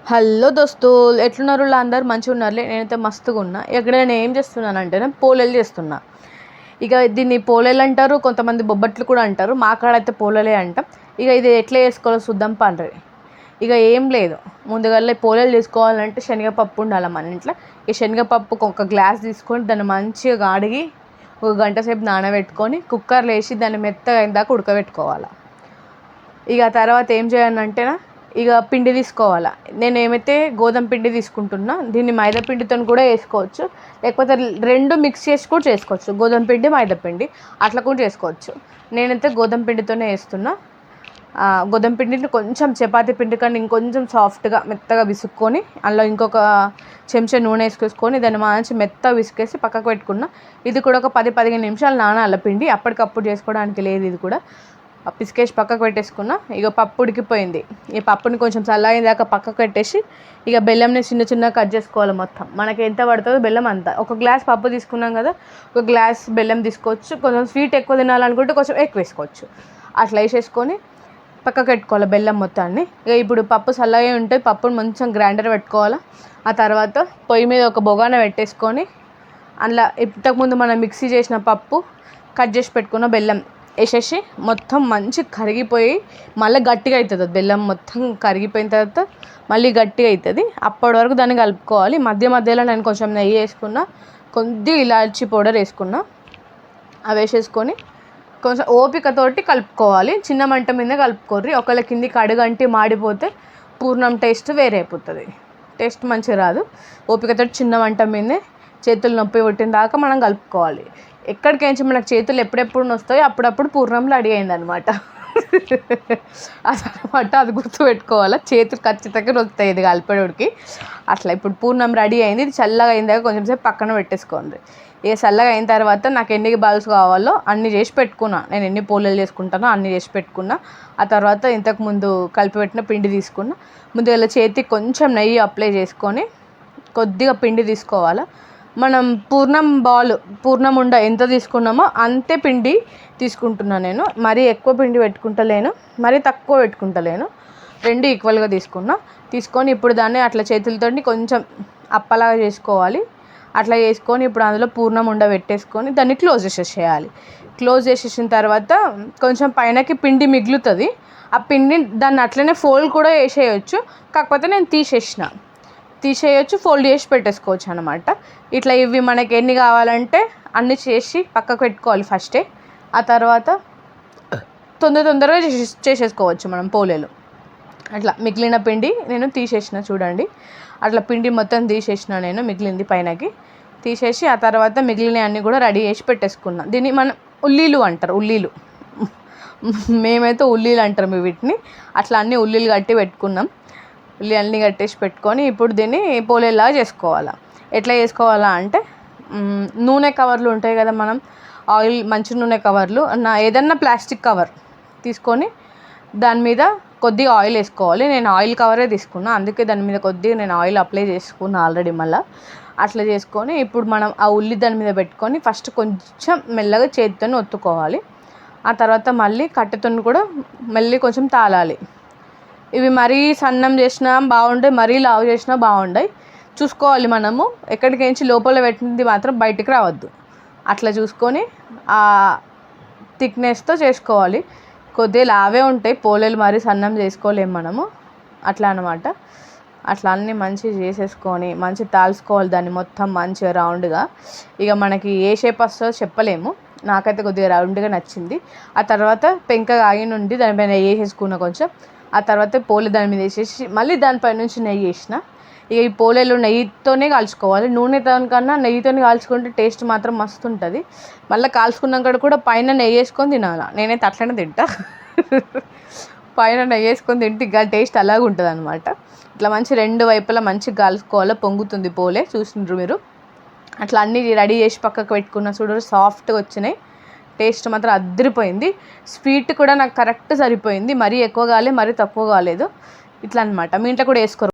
Hello దోస్తులు, ఎట్లున్నారు? అందరు మంచిగా ఉన్నారులే. నేనైతే మస్తుగా ఉన్నా. ఇక్కడ నేను ఏం చేస్తున్నానంటే పోలేలు చేస్తున్నా. ఇక దీన్ని పోలేలు అంటారు, కొంతమంది బొబ్బట్లు కూడా అంటారు. మా కాడ అయితే పోలేలే అంటాం. ఇక ఇది ఎట్లా చేసుకోవాలో చూద్దాం పండ్రి. ఇక ఏం లేదు, ముందుగా పోలేలు చేసుకోవాలంటే శనగపప్పు ఉండాలి మన ఇంట్లో. ఈ శనగపప్పుకు ఒక గ్లాస్ తీసుకొని దాన్ని మంచిగా కడిగి ఒక గంట సేపు నానబెట్టుకొని కుక్కర్లో వేసి దాన్ని మెత్తగా అయిన దాకా ఉడకబెట్టుకోవాలి. ఇక తర్వాత ఏం చేయాలంటే ఇక పిండి తీసుకోవాలి. నేను ఏమైతే గోధుమ పిండి తీసుకుంటున్నా, దీన్ని మైదా పిండితో కూడా వేసుకోవచ్చు, లేకపోతే రెండు మిక్స్ చేసి కూడా చేసుకోవచ్చు. గోధుమ పిండి మైదా పిండి అట్లా కూడా చేసుకోవచ్చు. నేనైతే గోధుమ పిండితోనే వేస్తున్నా. గోధుమ పిండిని కొంచెం చపాతీ పిండి కన్నా ఇంకొంచెం సాఫ్ట్గా మెత్తగా విసుక్కొని అందులో ఇంకొక చెంచా నూనె వేసుకొని దాన్ని మంచి మెత్తగా విసుకేసి పక్కకు పెట్టుకున్నా. ఇది కూడా ఒక 10-15 నిమిషాలు నానాల పిండి, అప్పటికప్పుడు చేసుకోవడానికి లేదు. ఇది కూడా పిసికేసి పక్కకు పెట్టేసుకున్నా. ఇక పప్పు ఉడికిపోయింది. ఈ పప్పుని కొంచెం చల్లగైందాకా పక్కకు పెట్టేసి ఇక బెల్లంని చిన్న చిన్నగా కట్ చేసుకోవాలి. మొత్తం మనకి ఎంత పడుతుందో బెల్లం అంత. ఒక గ్లాస్ పప్పు తీసుకున్నాం కదా, ఒక గ్లాస్ బెల్లం తీసుకోవచ్చు. కొంచెం స్వీట్ ఎక్కువ తినాలనుకుంటే కొంచెం ఎక్కువ వేసుకోవచ్చు. అట్లా వేసేసుకొని పక్కకు పెట్టుకోవాలి బెల్లం మొత్తాన్ని. ఇక ఇప్పుడు పప్పు చల్లగా ఉంటుంది, పప్పుని కొంచెం గ్రైండర్ పెట్టుకోవాలి. ఆ తర్వాత పొయ్యి మీద ఒక బొగాన పెట్టేసుకొని అందులో ఇంతకుముందు మనం మిక్సీ చేసిన పప్పు, కట్ చేసి పెట్టుకున్న బెల్లం వేసేసి మొత్తం మంచి కరిగిపోయి మళ్ళీ గట్టిగా అవుతుంది. బెల్లం మొత్తం కరిగిపోయిన తర్వాత మళ్ళీ గట్టిగా అవుతుంది. అప్పటి వరకు దాన్ని కలుపుకోవాలి. మధ్య మధ్యలో నేను కొంచెం నెయ్యి వేసుకున్నా, కొద్దిగా ఇలాచీ పౌడర్ వేసుకున్నా. అవి వేసేసుకొని కొంచెం ఓపికతోటి కలుపుకోవాలి. చిన్న మంట మీద కలుపుకోర్రి. ఒకవేళ కిందికి అడుగంటి మాడిపోతే పూర్ణం టేస్ట్ వేరే అయిపోతుంది, టేస్ట్ మంచిగా రాదు. ఓపికతోటి చిన్న మంట మీదే చేతులు నొప్పి కొట్టిన దాకా మనం కలుపుకోవాలి. ఎక్కడికైనా మనకు చేతులు ఎప్పుడెప్పుడు వస్తాయో అప్పుడప్పుడు పూర్ణంలో రెడీ అయిందనమాట. అదనమాట, అది గుర్తుపెట్టుకోవాలి. చేతులు ఖచ్చితంగా వస్తాయి ఇది కలిపేటోడికి. అట్లా ఇప్పుడు పూర్ణం రెడీ అయింది. ఇది చల్లగా అయిన దాకా కొంచెం సేపు పక్కన పెట్టేసుకోండి. ఇక చల్లగా అయిన తర్వాత నాకు ఎన్ని బాల్స్ కావాలో అన్ని చేసి పెట్టుకున్నా. నేను ఎన్ని పోలేలు చేసుకుంటానో అన్ని చేసి పెట్టుకున్నా. ఆ తర్వాత ఇంతకుముందు కలిపిపెట్టిన పిండి తీసుకున్నా. ముందుగా చేతికి కొంచెం నెయ్యి అప్లై చేసుకొని కొద్దిగా పిండి తీసుకోవాలి. మనం పూర్ణం ఉండ ఎంత తీసుకున్నామో అంతే పిండి తీసుకుంటున్నాను నేను. మరీ ఎక్కువ పిండి పెట్టుకుంటలేను, మరీ తక్కువ పెట్టుకుంటలేను. రెండు ఈక్వల్గా తీసుకొని ఇప్పుడు దాన్ని అట్లా చేతులతో కొంచెం అప్పలాగా చేసుకోవాలి. అట్లా చేసుకొని ఇప్పుడు అందులో పూర్ణం ఉండ పెట్టేసుకొని దాన్ని క్లోజ్ చేసేసేయాలి. క్లోజ్ చేసేసిన తర్వాత కొంచెం పైనకి పిండి మిగులుతుంది. ఆ పిండి దాన్ని అట్లనే ఫోల్డ్ కూడా వేసేయచ్చు, కాకపోతే నేను తీసేయచ్చు, ఫోల్డ్ చేసి పెట్టేసుకోవచ్చు అనమాట. ఇట్లా ఇవి మనకి ఎన్ని కావాలంటే అన్ని చేసి పక్కకు పెట్టుకోవాలి ఫస్టే. ఆ తర్వాత తొందరగా చేసేసుకోవచ్చు మనం పోలేలు. అట్లా మిగిలిన పిండి నేను తీసేసిన చూడండి. అట్లా పిండి మొత్తం తీసేసిన నేను, మిగిలింది పైనకి తీసేసి ఆ తర్వాత మిగిలిన అన్నీ కూడా రెడీ చేసి పెట్టేసుకున్నాను. దీన్ని మనం ఉల్లీలు అంటారు, మేమైతే ఉల్లీలు అంటారు వీటిని. అట్లా అన్నీ ఉల్లీలు కట్టి పెట్టుకున్నాం. ఉల్లి అన్నీ కట్టేసి పెట్టుకొని ఇప్పుడు దీన్ని పోలేలాగా చేసుకోవాలా. ఎట్లా చేసుకోవాలా అంటే నూనె కవర్లు ఉంటాయి కదా, మనం ఆయిల్ మంచి నూనె కవర్లు ఏదన్నా ప్లాస్టిక్ కవర్ తీసుకొని దాని మీద కొద్దిగా ఆయిల్ వేసుకోవాలి. నేను ఆయిల్ కవరే తీసుకున్నా, అందుకే దాని మీద కొద్దిగా నేను ఆయిల్ అప్లై చేసుకున్నా ఆల్రెడీ. మళ్ళీ అట్లా చేసుకొని ఇప్పుడు మనం ఆ ఉల్లి దాని మీద పెట్టుకొని ఫస్ట్ కొంచెం మెల్లగా చేతితో ఒత్తుకోవాలి. ఆ తర్వాత మళ్ళీ కట్టెతో కూడా మళ్ళీ కొంచెం తాళాలి. ఇవి మరీ సన్నం చేసినా బాగుంటాయి, మరీ లావు చేసినా బాగుంటాయి. చూసుకోవాలి మనము, ఎక్కడికించి లోపల పెట్టింది మాత్రం బయటికి రావద్దు. అట్లా చూసుకొని ఆ థిక్నెస్తో చేసుకోవాలి. కొద్దిగా లావే ఉంటాయి పోలేలు, మరీ సన్నం చేసుకోలేము మనము. అట్లా అనమాట. అట్లా అన్నీ మంచిగా చేసేసుకొని మంచిగా తాల్చుకోవాలి దాన్ని మొత్తం మంచిగా రౌండ్గా. ఇక మనకి ఏ షేప్ వస్తుందో చెప్పలేము, నాకైతే కొద్దిగా రౌండ్గా నచ్చింది. ఆ తర్వాత పెంక ఆగి నుండి దానిపైన నెయ్యి వేసేసుకున్న కొంచెం. ఆ తర్వాత పోలే దాని మీద వేసేసి మళ్ళీ దానిపై నుంచి నెయ్యి వేసిన. ఇక ఈ పోలేలు నెయ్యితోనే కాల్చుకోవాలి. నూనెతో కన్నా నెయ్యితో కాల్చుకుంటే టేస్ట్ మాత్రం మస్తు ఉంటుంది. మళ్ళీ కాల్చుకున్నాక కూడా పైన నెయ్యి వేసుకొని తినాలి. నేనైతే అట్లనే తింటా. పైన నెయ్యి వేసుకొని తింటే ఇంకా టేస్ట్ అలాగే ఉంటుంది అనమాట. ఇట్లా మంచి రెండు వైపులా మంచిగా కాల్చుకోవాలి. పొంగుతుంది పోలే, చూసిండ్రు మీరు. అట్లా అన్నీ రెడీ చేసి పక్కకు పెట్టుకున్న చూడరు, సాఫ్ట్గా వచ్చినాయి. టేస్ట్ మాత్రం అదిరిపోయింది. స్వీట్ కూడా నాకు కరెక్ట్ సరిపోయింది, మరీ ఎక్కువ కాలేదు, మరీ తక్కువ కాలేదు. ఇట్లా అనమాట. మీ ఇంట్లో కూడా వేసుకోరు.